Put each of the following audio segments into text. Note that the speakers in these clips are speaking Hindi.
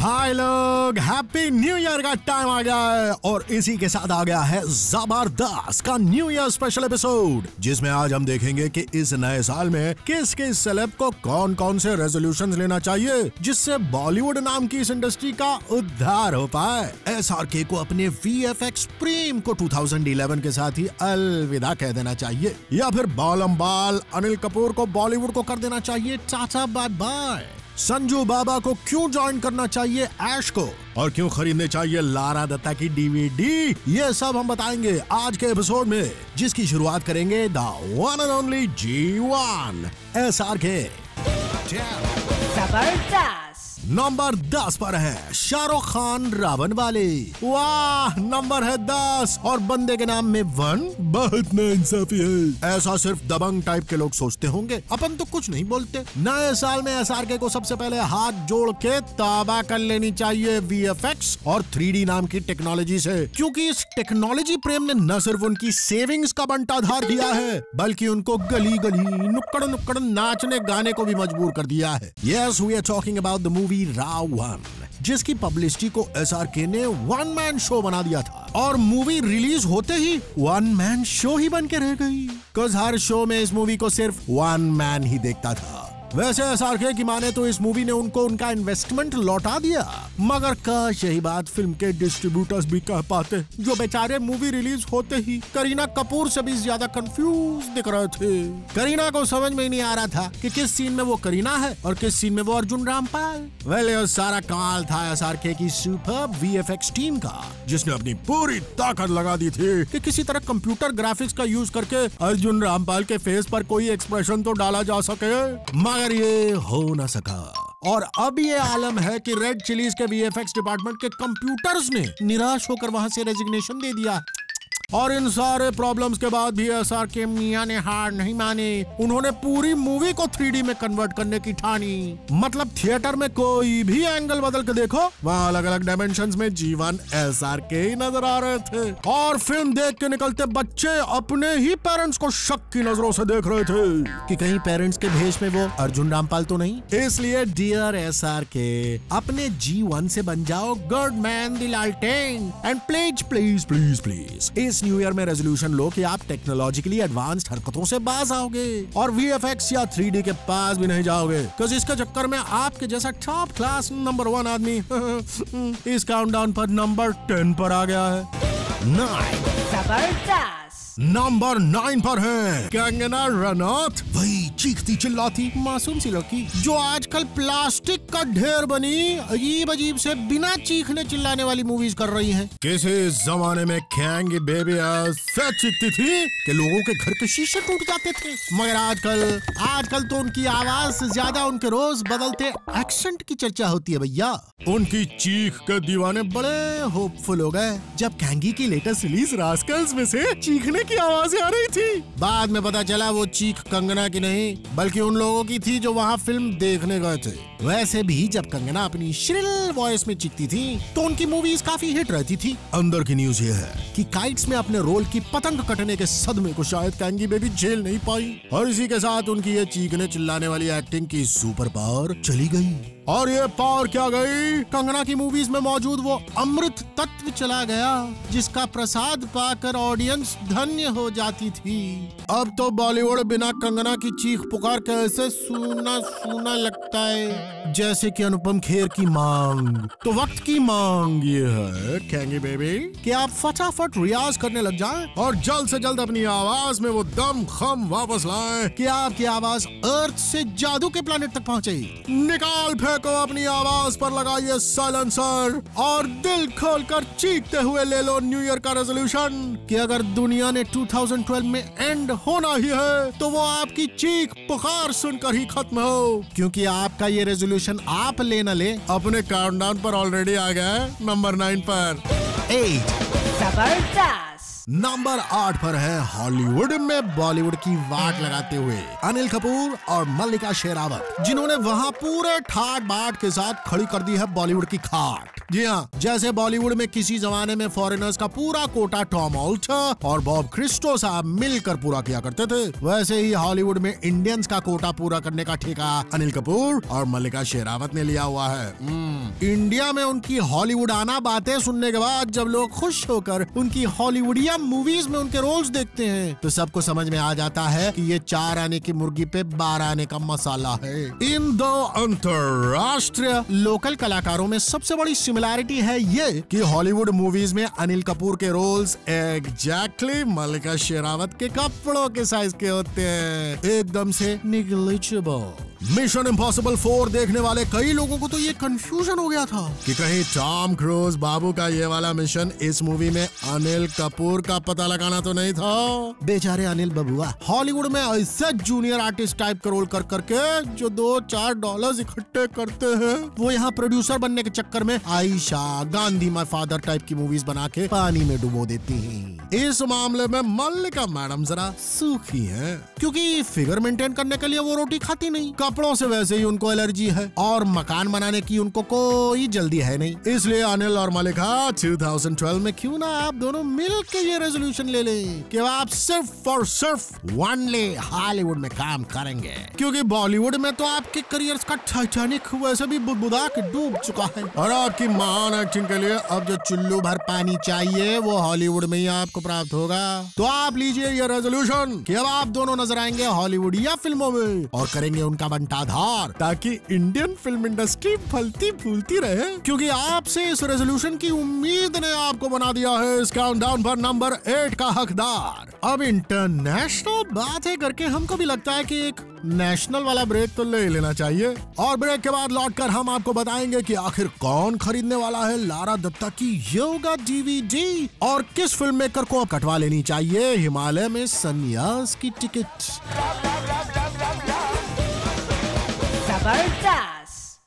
हाय लोग, हैप्पी न्यू ईयर का टाइम आ गया है और इसी के साथ आ गया है जबरदस्त का न्यू ईयर स्पेशल एपिसोड, जिसमें आज हम देखेंगे कि इस नए साल में किस किस सेलेब को कौन कौन से रेजोल्यूशंस लेना चाहिए जिससे बॉलीवुड नाम की इस इंडस्ट्री का उद्धार हो पाए। SRK को अपने VFX प्रेम को 2011 के साथ ही अलविदा कह देना चाहिए, या फिर बालम बाल अनिल कपूर को बॉलीवुड को कर देना चाहिए टाटा बाय बाय। संजू बाबा को क्यों ज्वाइन करना चाहिए ऐश को, और क्यों खरीदने चाहिए लारा दत्ता की DVD, ये सब हम बताएंगे आज के एपिसोड में, जिसकी शुरुआत करेंगे the one and only G1 SRK। जबरदस्त नंबर 10 पर है शाहरुख खान रावण वाली। वाह, नंबर है 10 और बंदे के नाम में 1 बहुत नाइंसाफी है। ऐसा सिर्फ दबंग टाइप के लोग सोचते होंगे, अपन तो कुछ नहीं बोलते। नए साल में SRK को सबसे पहले हाथ जोड़ के तौबा कर लेनी चाहिए VFX और 3D नाम की टेक्नोलॉजी से, क्योंकि इस टेक्नोलॉजी प्रेम ने न सिर्फ उनकी सेविंग्स का बंटाधार दिया है, बल्कि उनको गली गली नुक्कड़ नुक्कड़ नाचने गाने को भी मजबूर कर दिया है। Yes, we are talking about the movie Ravan, जिसकी पब्लिसिटी को SRK ने वन मैन शो बना दिया था और मूवी रिलीज होते ही वन मैन शो ही बन के रह गई, बिकॉज़ हर शो में इस मूवी को सिर्फ वन मैन ही देखता था। वैसे SRK की माने तो इस मूवी ने उनको उनका इन्वेस्टमेंट लौटा दिया, मगर काश यही बात फिल्म के डिस्ट्रीब्यूटर्स भी कह पाते, जो बेचारे मूवी रिलीज होते ही करीना कपूर से भी ज्यादा कंफ्यूज दिख रहे थे। करीना को समझ में ही नहीं आ रहा था कि किस सीन में वो करीना है और किस सीन में वो अर्जुन रामपाल। वेल, ये सारा कमाल था SRK की सुपर VFX टीम का, जिसने अपनी पूरी ताकत लगा दी थी कि किसी तरह कंप्यूटर ग्राफिक्स का यूज करके अर्जुन रामपाल के फेस पर कोई एक्सप्रेशन तो डाला जा सके, मगर ये हो न सका। और अब ये आलम है कि रेड चिलीज के VFX डिपार्टमेंट के कंप्यूटर्स ने निराश होकर वहां से रेजिग्नेशन दे दिया। और इन सारे प्रॉब्लम्स के बाद भी SRK मियां ने हार नहीं मानी। उन्होंने पूरी मूवी को 3D में कन्वर्ट करने की ठानी। मतलब थिएटर में कोई भी एंगल बदल के देखो, वहाँ अलग अलग डायमेंशंस में G1 SRK ही नजर आ रहे थे। और फिल्म देख के निकलते बच्चे अपने ही पेरेंट्स को शक की नजरों से देख रहे थे कि कहीं पेरेंट्स के भेष में वो अर्जुन रामपाल तो नहीं। इसलिए डियर SRK, अपने G1 से बन जाओ गुड मैन द लालटेन and please please please please इस न्यू ईयर में रेजोल्यूशन लो कि आप टेक्नोलॉजिकली एडवांस्ड हरकतों से बाज आओगे और VFX या 3D के पास भी नहीं जाओगे, क्योंकि इसके चक्कर में आपके जैसा टॉप क्लास नंबर 1 आदमी इस काउंटडाउन पर नंबर 10 पर आ गया है। 9 जबरदस्त नंबर 9 पर है कंगना रनौत, वही चीखती चिल्लाती मासूम सी लड़की जो आजकल प्लास्टिक का ढेर बनी अजीब अजीब से बिना चीखने चिल्लाने वाली मूवीज कर रही है। किसी जमाने में कैंगी बेबी ऐसे चीखती थी कि लोगों के घर के शीशे टूट जाते थे, मगर आजकल तो उनकी आवाज से ज्यादा उनके रोज बदलते एक्सेंट की चर्चा होती है भैया। उनकी चीख के दीवाने बड़े होपफुल हो गए जब कैंगी की लेटेस्ट रिलीज रास्कल्स में से चीखने की आवाजें आ रही थी। बाद में पता चला वो चीख कंगना की नहीं, बल्कि उन लोगों की थी जो वहाँ फिल्म देखने गए थे। वैसे भी जब कंगना अपनी श्रिल वॉइस में चीखती थी तो उनकी मूवीज काफी हिट रहती थी। अंदर की न्यूज ये है कि काइट्स में अपने रोल की पतंग कटने के सदमे को शायद कैंगी बेबी झेल नहीं पाई, और इसी के साथ उनकी ये चीखने चिल्लाने वाली एक्टिंग की सुपर पावर चली गई। और ये पावर क्या गई, कंगना की मूवीज में मौजूद वो अमृत तत्व चला गया जिसका प्रसाद पाकर ऑडियंस धन्य हो जाती थी। अब तो बॉलीवुड बिना कंगना की चीख पुकार कैसे सूना सूना लगता है, जैसे कि अनुपम खेर की मांग। तो वक्त की मांग ये है कैंगी बेबी कि आप फटाफट रियाज करने लग जाएं और जल्द से जल्द अपनी आवाज में वो दम खम वापस लाएं कि आपकी आवाज अर्थ से जादू के प्लेनेट तक पहुंचे। निकाल को अपनी आवाज पर लगाइए साइलेंसर और दिल खोलकर चीखते हुए ले लो न्यू ईयर का रेजोल्यूशन कि अगर दुनिया ने 2012 में एंड होना ही है तो वो आपकी चीख पुकार सुनकर ही खत्म हो, क्योंकि आपका ये रेजोल्यूशन आप ले न ले अपने काउंटडाउन पर ऑलरेडी आ गया है नंबर 9 पर। 8 जबरदस्त नंबर 8 पर है हॉलीवुड में बॉलीवुड की वाट लगाते हुए अनिल कपूर और मल्लिका शेरावत, जिन्होंने वहां पूरे ठाट बाट के साथ खड़ी कर दी है बॉलीवुड की खाट। जी हाँ, जैसे बॉलीवुड में किसी जमाने में फॉरेनर्स का पूरा कोटा टॉम ऑल्टर और बॉब क्रिस्टो साहब मिलकर पूरा किया करते थे, वैसे ही हॉलीवुड में इंडियंस का कोटा पूरा करने का ठेका अनिल कपूर और मल्लिका शेरावत ने लिया हुआ है। इंडिया में उनकी हॉलीवुड आना बातें सुनने के बाद जब लोग खुश होकर उनकी हॉलीवुडिया मूवीज में उनके रोल्स देखते हैं तो सबको समझ में आ जाता है कि ये 4 आने की मुर्गी पे 12 आने का मसाला है। इन दो अंतरराष्ट्रीय लोकल कलाकारों में सबसे बड़ी सिमिलैरिटी है ये कि हॉलीवुड मूवीज में अनिल कपूर के रोल्स एग्जैक्टली मल्लिका शेरावत के कपड़ों के साइज के होते हैं, एकदम से निग्लिजिबल। मिशन इम्पॉसिबल 4 देखने वाले कई लोगों को तो ये कंफ्यूजन हो गया था कि कहीं टॉम क्रूज बाबू का ये वाला मिशन इस मूवी में अनिल कपूर का पता लगाना तो नहीं था। बेचारे अनिल बबुआ हॉलीवुड में ऐसे जूनियर आर्टिस्ट टाइप का रोल कर करके जो $2-4 इकट्ठे करते हैं, वो यहाँ प्रोड्यूसर बनने के चक्कर में Ayesha, Gandhi my father type की मूवीज बना के पानी में डुबो देती हैं। इस मामले में मल्लिका मैडम जरा सूखी हैं, क्योंकि फिगर मेंटेन करने के लिए वो रोटी खाती नहीं, कपड़ों से वैसे ही उनको एलर्जी है और मकान बनाने की उनको कोई जल्दी है नहीं। इसलिए अनिल और मल्लिका 2012 में क्यों ना आप दोनों मिलकर ये रेजोल्यूशन ले लें कि आप सिर्फ और सिर्फ ओनली हॉलीवुड में काम करेंगे, क्योंकि बॉलीवुड में तो आपके करियर का टाइटैनिक वैसे भी बुदबुदा के डूब चुका है और आपकी महान एक्टिंग के लिए अब जो चुल्लू भर पानी चाहिए वो हॉलीवुड में ही आपको प्राप्त होगा। तो आप लीजिए ये रेजोल्यूशन कि अब आप दोनों नजर आएंगे हॉलीवुड या फिल्मों में और करेंगे उनका बंटाधार, ताकि इंडियन फिल्म इंडस्ट्री फलती फूलती रहे, क्योंकि आपसे इस रेजोल्यूशन की उम्मीद ने आपको बना दिया है इस काउंटडाउन पर नंबर 8 का हकदार। अब इंटरनेशनल बातें करके हमको भी लगता है कि एक नेशनल वाला ब्रेक तो ले लेना चाहिए और ब्रेक के बाद लौटकर हम आपको बताएंगे कि आखिर कौन खरीदने वाला है लारा दत्ता की योगा डीवीडी और किस फिल्म मेकर को अब कटवा लेनी चाहिए हिमालय में संन्यास की टिकट। जबरदस्त।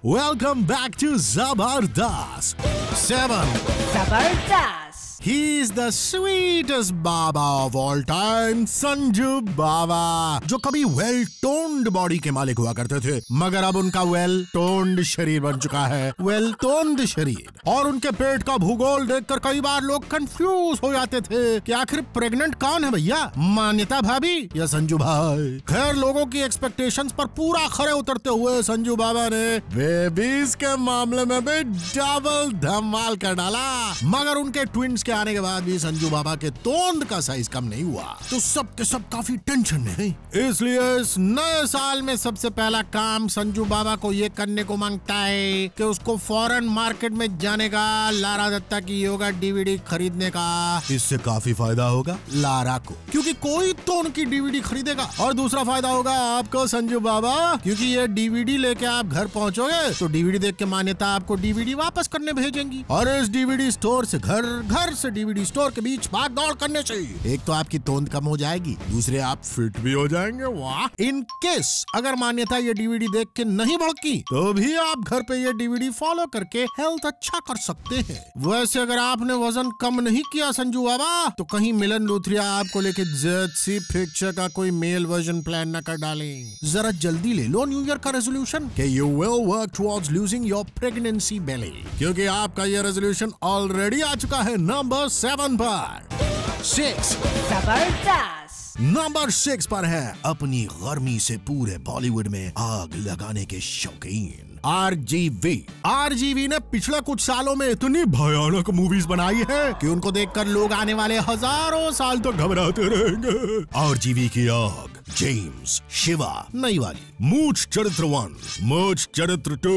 वेलकम बैक टू जबरदस्त 7। जबरदस्त। He is the sweetest Baba of all time, Sanju बाबा, जो कभी वेल टोन्ड बॉडी के मालिक हुआ करते थे, मगर अब उनका वेल टोन्ड शरीर बन चुका है, वेल टोन्ड शरीर। और उनके पेट का भूगोल देखकर कई बार लोग कंफ्यूज हो जाते थे कि आखिर प्रेग्नेंट कौन है भैया, मान्यता भाभी या संजू भाई। खैर, लोगों की एक्सपेक्टेशंस पर पूरा खरे उतरते हुए संजू बाबा ने बेबीज के मामले में भी डबल धमाल कर डाला, मगर उनके ट्विंस के आने के बाद भी संजू बाबा के तोंद का साइज कम नहीं हुआ, तो सब के सब काफी टेंशन में है। इसलिए इस नए साल में सबसे पहला काम संजू बाबा को ये करने को मांगता है कि उसको फॉरेन मार्केट में जाने का, लारा दत्ता की योगा डीवीडी खरीदने का। इससे काफी फायदा होगा लारा को, क्योंकि कोई तो उनकी डीवीडी खरीदेगा, और दूसरा फायदा होगा आपको संजू बाबा, क्योंकि ये डीवीडी लेके आप घर पहुंचोगे तो डीवीडी देख के मान्यता आपको डीवीडी वापस करने भेजेंगी, और इस डीवीडी स्टोर से घर से डीवीडी स्टोर के बीच भाग दौड़ करने से एक तो आपकी तोंद कम हो जाएगी, दूसरे आप फिट भी हो जाएंगे। वाह! इन केस अगर मान्यता ये डीवीडी देख के नहीं भड़की तो भी आप घर पे ये डीवीडी फॉलो करके हेल्थ अच्छा कर सकते हैं। वैसे अगर आपने वजन कम नहीं किया संजू बाबा, तो कहीं मिलन लूथरिया आपको लेके जेसी पिक्चर का कोई मेल वर्जन प्लान न कर डालें। जरा जल्दी ले लो न्यू ईयर का रेजोल्यूशन कि you will work towards losing your pregnancy belly, क्योंकि आपका ये रेजोल्यूशन ऑलरेडी आ चुका है नंबर 7 पर। 6। जबरदस्त। नंबर 6 पर है अपनी गर्मी से पूरे बॉलीवुड में आग लगाने के शौकीन आरजीवी ने पिछले कुछ सालों में इतनी भयानक मूवीज बनाई है कि उनको देखकर लोग आने वाले हजारों साल तक घबराते रहेंगे। आरजीवी की आग, जेम्स, शिवा, नई वाली, मूछ चरित्र 1, मूछ चरित्र 2।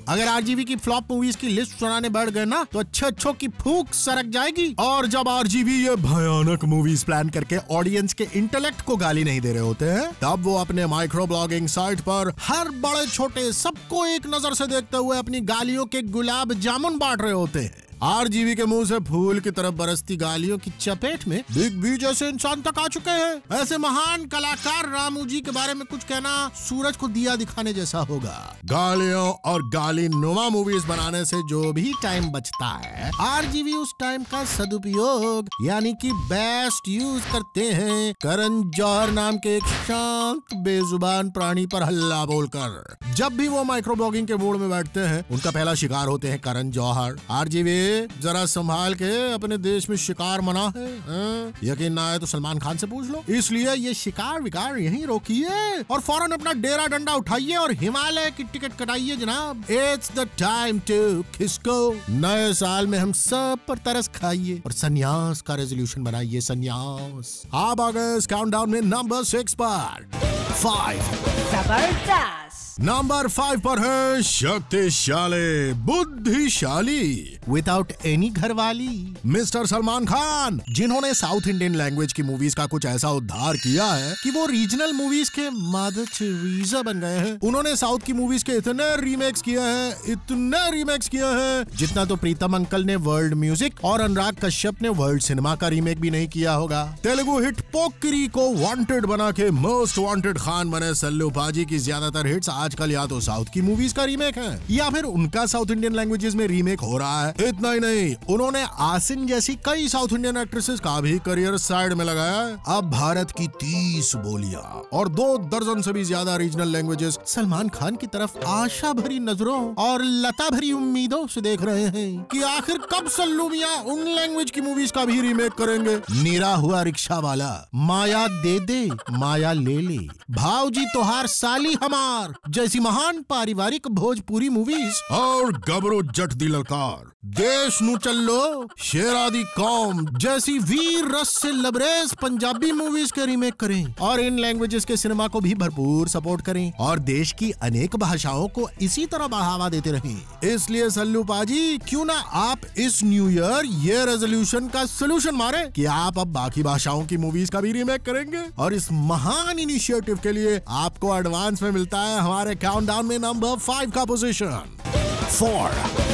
अगर आरजीवी की फ्लॉप मूवीज की लिस्ट सुनाने बढ़ गए ना तो अच्छों की फूंक सरक जाएगी। और जब आरजीवी ये भयानक मूवीज प्लान करके ऑडियंस के इंटेलेक्ट को गाली नहीं दे रहे होते हैं, तब वो अपने माइक्रो ब्लॉगिंग साइट पर हर बड़े छोटे सबको एक नजर से देखते हुए अपनी गालियों के गुलाब जामुन बांट रहे होते हैं। आरजीवी के मुंह से फूल की तरफ बरसती गालियों की चपेट में बिग बी जैसे इंसान तक आ चुके हैं। ऐसे महान कलाकार रामू जी के बारे में कुछ कहना सूरज को दिया दिखाने जैसा होगा। गालियों और गाली नुमा मूवीज बनाने से जो भी टाइम बचता है, आरजीवी उस टाइम का सदुपयोग यानी कि बेस्ट यूज करते हैं करण जौहर नाम के एक शांत बेजुबान प्राणी पर हल्ला बोलकर। जब भी वो माइक्रो ब्लॉगिंग के मूड में बैठते हैं, उनका पहला शिकार होते हैं करण जौहर। आरजीवी जरा संभाल के अपने देश में शिकार मना है, यकीन ना आए तो सलमान खान से पूछ लो। इसलिए ये शिकार विकार यहीं रोकिए और फौरन अपना डेरा डंडा उठाइए और हिमालय की टिकट कटाइए जनाब। इट्स द टाइम टू खिसको। नए साल में हम सब पर तरस खाइए और संन्यास का रेजोल्यूशन बनाइए। संन्यास। आप आ गए काउंटडाउन में नंबर 6 पर। 5 जबरदस्त। नंबर 5 पर है शक्तिशाली बुद्धिशाली विदाउट एनी घरवाली मिस्टर सलमान खान, जिन्होंने साउथ इंडियन लैंग्वेज की मूवीज का कुछ ऐसा उद्धार किया है कि वो रीजनल मूवीज के मदर टेरेसा बन गए हैं। उन्होंने साउथ की मूवीज के इतने रीमेक्स किए हैं जितना तो प्रीतम अंकल ने वर्ल्ड म्यूजिक और अनुराग कश्यप ने वर्ल्ड सिनेमा का रीमेक भी नहीं किया होगा। तेलुगु हिट पोकिरी को वांटेड बना के मोस्ट वांटेड खान बने सल्लू पाजी की ज्यादातर हिट्स आजकल या तो साउथ की मूवीज का रीमेक है या फिर उनका साउथ इंडियन लैंग्वेजेस में रीमेक हो रहा है। इतना ही नहीं, उन्होंने आसिन जैसी कई साउथ इंडियन एक्ट्रेसेस का भी करियर साइड में लगाया है। अब भारत की 30 बोलियां और 2 दर्जन से भी ज्यादा रीजनल लैंग्वेजेस सलमान खान की तरफ आशा भरी नजरों और लता भरी उम्मीदों से देख रहे हैं कि आखिर कब सल्लू मियां उन लैंग्वेज की मूवीज का भी रीमेक करेंगे। नीरा हुआ रिक्शा वाला, माया दे दे माया ले ले, भावजी तोहार साली हमार जैसी महान पारिवारिक भोजपुरी मूवीज और गबरू जट दी ललकार, देश नु चलो, शेरा दी कौम जैसी वीर रस से लबरेज पंजाबी मूवीज के रीमेक करें और इन लैंग्वेजेस के सिनेमा को भी भरपूर सपोर्ट करें और देश की अनेक भाषाओं को इसी तरह बढ़ावा देते रहें। इसलिए सल्लू पाजी, क्यों ना आप इस न्यू ईयर ये रेजोल्यूशन का सोल्यूशन मारे कि आप अब बाकी भाषाओं की मूवीज का भी रीमेक करेंगे। और इस महान इनिशिएटिव के लिए आपको एडवांस में मिलता है हमारे काउंटडाउन में नंबर 5 का पोजीशन। 4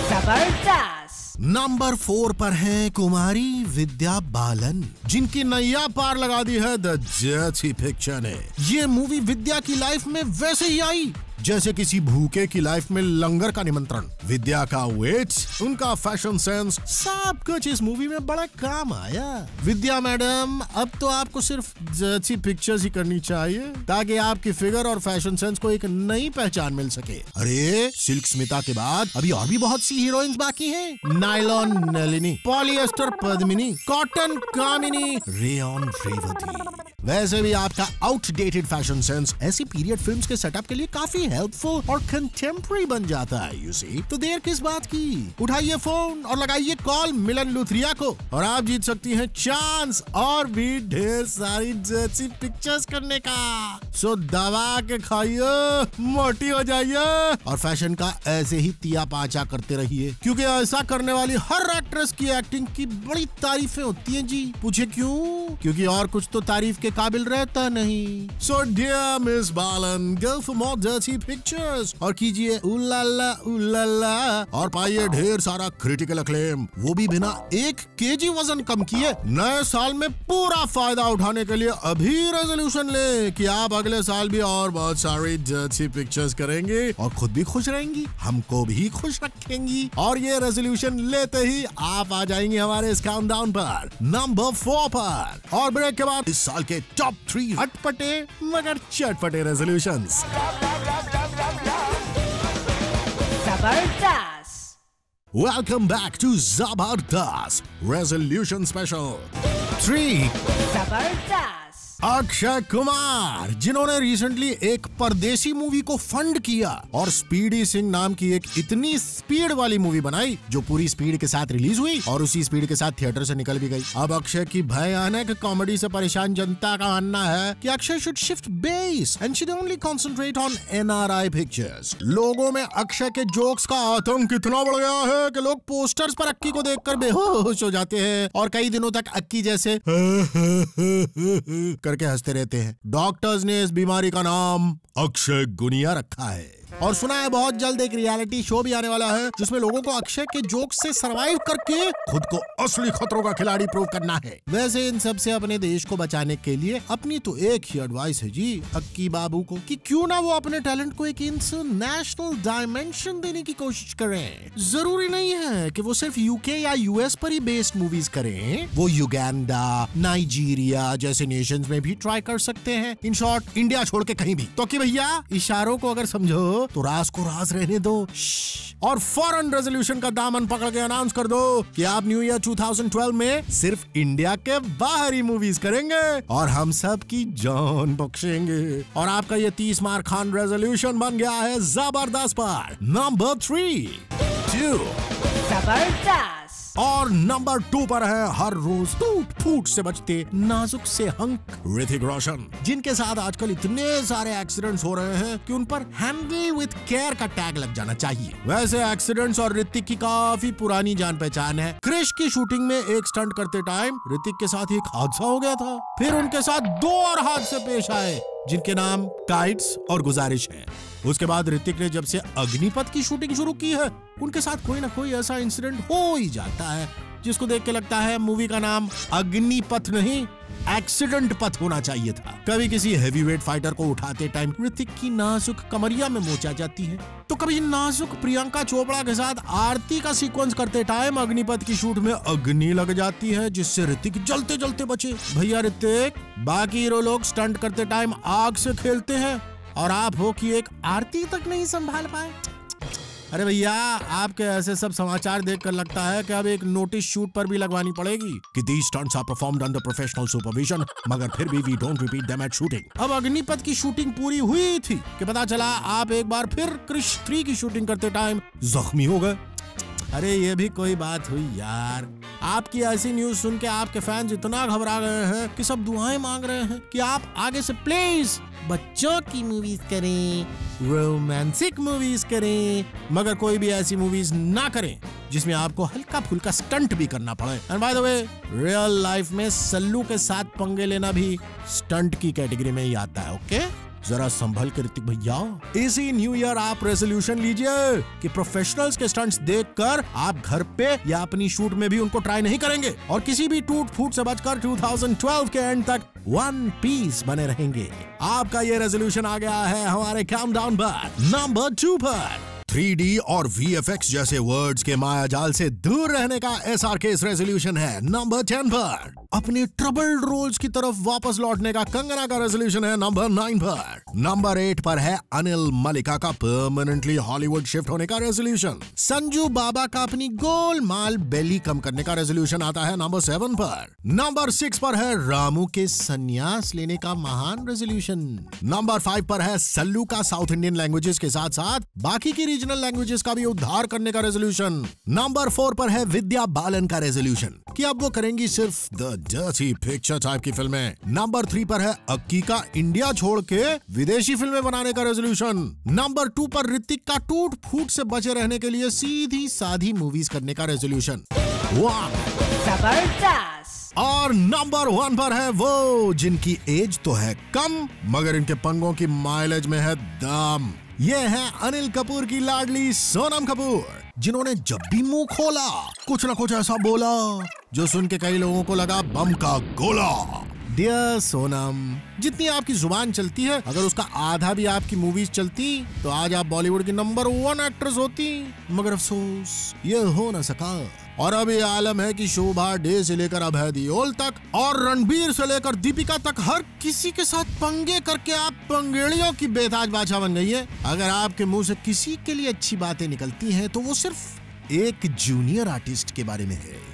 जबरदस्त। नंबर 4 पर है कुमारी विद्या बालन, जिनकी नैया पार लगा दी है द जर्सी पिक्चर ने। ये मूवी विद्या की लाइफ में वैसे ही आई जैसे किसी भूखे की लाइफ में लंगर का निमंत्रण। विद्या का वेट, उनका फैशन सेंस, सब कुछ इस मूवी में बड़ा काम आया। विद्या मैडम, अब तो आपको सिर्फ जर्सी पिक्चर्स ही करनी चाहिए ताकि आपकी फिगर और फैशन सेंस को एक नई पहचान मिल सके। अरे सिल्क स्मिता के बाद अभी और भी बहुत सी हीरोइंस बाकी हैं। Nylon Nalini, polyester Padmini, cotton Kamini, rayon Revathi. वैसे भी आपका आउटडेटेड फैशन सेंस ऐसी पीरियड फिल्म्स के सेटअप के लिए काफी हेल्पफुल और कंटेम्पररी बन जाता है। यू सी, तो देर किस बात की, उठाइए फोन और लगाइए कॉल मिलन लुथरिया को और आप जीत सकती हैं चांस और भी ढेर सारी जर्सी पिक्चर्स करने का। सो दबा के खाइए, मोटी हो जाइए और फैशन का ऐसे ही तिया पाचा करते रहिए, क्योंकि ऐसा करने वाली हर एक्ट्रेस की एक्टिंग की बड़ी तारीफें होती हैं जी। पूछे क्यों? क्योंकि और कुछ तो तारीफ के काबिल रहता नहीं। So dear miss Balan, go for more jersey pictures और कीजिए उलाला और पाइए ढेर सारा क्रिटिकल अक्लेम, वो भी बिना 1 kg वजन कम किए। नए साल में पूरा फायदा उठाने के लिए अभी रेजोल्यूशन ले कि आप अगले साल भी और बहुत सारी जर्सी पिक्चर्स करेंगे और खुद भी खुश रहेंगी, हमको भी खुश रखेंगी। और ये रेजोल्यूशन लेते ही आप आ जाएंगे हमारे इस काउंटडाउन पर नंबर 4 पर। और ब्रेक के बाद इस साल के टॉप 3 हटपटे मगर चटपटे रेजोल्यूशंस। जबरदस्त। Welcome back to Zabardast Resolution Special 3। जबरदस्त। अक्षय कुमार, जिन्होंने रिसेंटली एक परदेसी मूवी को फंड किया और स्पीडी सिंह नाम की एक इतनी स्पीड वाली मूवी बनाई जो पूरी स्पीड के साथ रिलीज हुई और उसी स्पीड के साथ थिएटर से निकल भी गई। अब अक्षय की भयानक कॉमेडी से परेशान जनता का मानना है कि Akshay should shift base and should only concentrate on NRI pictures. लोगों में अक्षय के जोक्स का आतंक इतना बढ़ गया है कि लोग पोस्टर्स पर अक्की को देखकर बेहोश हो जाते हैं और कई दिनों तक अक्की जैसे करके हंसते रहते हैं। डॉक्टर्स ने इस बीमारी का नाम अक्षय गुनिया रखा है। और सुना है बहुत जल्द एक रियलिटी शो भी आने वाला है जिसमें लोगों को अक्षय के जोक से सरवाइव करके खुद को असली खतरों का खिलाड़ी प्रूव करना है। वैसे इन सब से अपने देश को बचाने के लिए अपनी तो एक ही एडवाइस है जी अक्की बाबू को कि क्यों ना वो अपने टैलेंट को एक इंटरनेशनल डायमेंशन देने की कोशिश करें। जरूरी नहीं है कि वो सिर्फ यूके या यूएस पर ही बेस्ड मूवीज करें, वो युगांडा, नाइजीरिया जैसे नेशंस में भी ट्राई कर सकते हैं। इन शॉर्ट इंडिया छोड़ के कहीं भी। तो कि भैया इशारों को अगर समझो तो राज को राज रहने दो और फॉरेन रेजोल्यूशन का दामन पकड़ के अनाउंस कर दो कि आप न्यू ईयर 2012 में सिर्फ इंडिया के बाहर ही मूवीज करेंगे और हम सब की जान बख्शेंगे। और आपका ये 30 मार खान रेजोल्यूशन बन गया है जबरदस्त पर नंबर 3, 2 जबरदस्त। और नंबर 2 पर है हर रोज टूट फूट से बचते नाजुक से हंक ऋतिक रोशन, जिनके साथ आजकल इतने सारे एक्सीडेंट्स हो रहे हैं कि उन पर हैंडल विद केयर का टैग लग जाना चाहिए। वैसे एक्सीडेंट्स और ऋतिक की काफी पुरानी जान पहचान है। क्रिश की शूटिंग में एक स्टंट करते टाइम ऋतिक के साथ एक हादसा हो गया था, फिर उनके साथ 2 और हादसे पेश आए जिनके नाम काइट्स और गुजारिश है। उसके बाद ऋतिक ने जब से अग्निपथ की शूटिंग शुरू की है उनके साथ कोई ना कोई ऐसा इंसिडेंट हो ही जाता है जिसको देख के लगता है मूवी का नाम अग्निपथ नहीं एक्सीडेंट पथ होना चाहिए था। कभी किसी हेवीवेट फाइटर को उठाते टाइम ऋतिक की नाजुक कमरिया में मोच आ जाती है, तो कभी नाजुक प्रियंका चोपड़ा के साथ आरती का सीक्वेंस करते टाइम अग्निपथ की शूट में अग्नि लग जाती है जिससे ऋतिक जलते जलते बचे। भैया ऋतिक, बाकी हीरो लोग स्टंट करते टाइम आग से खेलते हैं और आप हो कि एक आरती तक नहीं संभाल पाए। अरे भैया, आपके ऐसे सब समाचार देखकर लगता है कि अब एक नोटिस शूट पर भी लगवानी पड़ेगी कि these stunts are performed under professional supervision, मगर फिर भी we don't repeat them at shooting। अब अग्निपथ की शूटिंग पूरी हुई थी कि पता चला आप एक बार फिर क्रिश 3 की शूटिंग करते टाइम जख्मी हो गए। अरे ये भी कोई बात हुई यार। आपकी ऐसी न्यूज सुन के आपके फैंस इतना घबरा गए हैं कि सब दुआएं मांग रहे हैं कि आप आगे से प्लीज बच्चों की मूवीज करें, रोमांटिक मूवीज करें, मगर कोई भी ऐसी मूवीज ना करें जिसमें आपको हल्का फुल्का स्टंट भी करना पड़े। And by the way, real life में सल्लू के साथ पंगे लेना भी स्टंट की कैटेगरी में ही आता है। ओके, जरा संभल के ऋतिक भैया। इसी न्यू ईयर आप रेजोल्यूशन लीजिए कि प्रोफेशनल्स के स्टंट्स देखकर आप घर पे या अपनी शूट में भी उनको ट्राई नहीं करेंगे और किसी भी टूट फूट से बचकर 2012 के एंड तक वन पीस बने रहेंगे। आपका ये रेजोल्यूशन आ गया है हमारे काउंटडाउन पर नंबर 2 पर। 3D और VFX जैसे वर्ड्स के माया जाल से दूर रहने का SRK रेजोल्यूशन है नंबर 10 पर। अपने ट्रबल्ड रोल्स की तरफ वापस लौटने का कंगना का रेजोल्यूशन है नंबर 9 पर। नंबर 8 पर है अनिल मलिका का परमानेंटली हॉलीवुड शिफ्ट होने का रेजोल्यूशन। संजू बाबा का अपनी गोलमाल बेली कम करने का रेजोल्यूशन आता है नंबर 7 पर। नंबर 6 पर है रामू के संन्यास लेने का महान रेजोल्यूशन। नंबर 5 पर है सल्लू का साउथ इंडियन लैंग्वेजेस के साथ साथ बाकी की रीजनल लैंग्वेजेस का भी उद्धार करने का रेजोल्यूशन। नंबर 4 पर है विद्या बालन का रेजोल्यूशन कि अब वो करेंगी सिर्फ द डर्टी पिक्चर टाइप की फिल्में। नंबर 3 पर है अक्की का इंडिया छोड़ के विदेशी फिल्में बनाने का रेजोल्यूशन। नंबर 2 पर ऋतिक का टूट फूट से बचे रहने के लिए सीधी साधी मूवीज करने का रेजोल्यूशन। जबरदस्त। और नंबर 1 पर है वो जिनकी एज तो है कम मगर इनके पंगों की माइलेज में है दम। ये है अनिल कपूर की लाडली सोनम कपूर, जिन्होंने जब भी मुंह खोला कुछ ना कुछ ऐसा बोला जो सुन के कई लोगों को लगा बम का गोला। डियर सोनम, जितनी आपकी जुबान चलती है अगर उसका आधा भी आपकी मूवीज चलती तो आज आप बॉलीवुड की नंबर 1 एक्ट्रेस होती, मगर अफसोस ये हो न सका। और अब ये आलम है कि शोभा डे से लेकर अभय देओल तक और रणबीर से लेकर दीपिका तक हर किसी के साथ पंगे करके आप पंगेड़ियों की बेताज बादशाह बन गई है। अगर आपके मुंह से किसी के लिए अच्छी बातें निकलती हैं तो वो सिर्फ एक जूनियर आर्टिस्ट के बारे में है।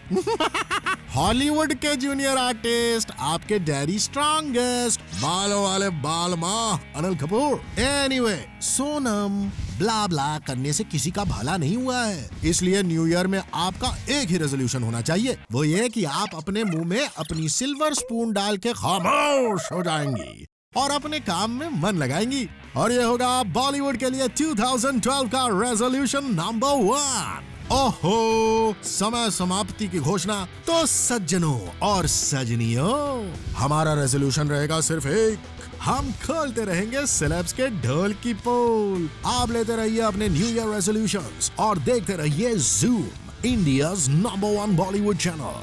हॉलीवुड के जूनियर आर्टिस्ट, आपके डैडी स्ट्रॉन्गेस्ट, बालों वाले बाल माँ अनिल कपूर। एनीवे, सोनम ब्ला ब्ला करने से किसी का भला नहीं हुआ है, इसलिए न्यू ईयर में आपका एक ही रेजोल्यूशन होना चाहिए, वो ये कि आप अपने मुंह में अपनी सिल्वर स्पून डाल के खामोश हो जाएंगी और अपने काम में मन लगाएंगी। और ये होगा बॉलीवुड के लिए 2012 का रेजोल्यूशन नंबर 1। ओहो, समय समाप्ति की घोषणा। तो सज्जनों और सजनियों, हमारा रेजोल्यूशन रहेगा सिर्फ एक, हम खोलते रहेंगे सेलेब्स के ढोल की पोल। आप लेते रहिए अपने न्यू ईयर रेजोल्यूशंस और देखते रहिए zoom, India's number 1 Bollywood channel.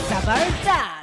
जबरदस्त।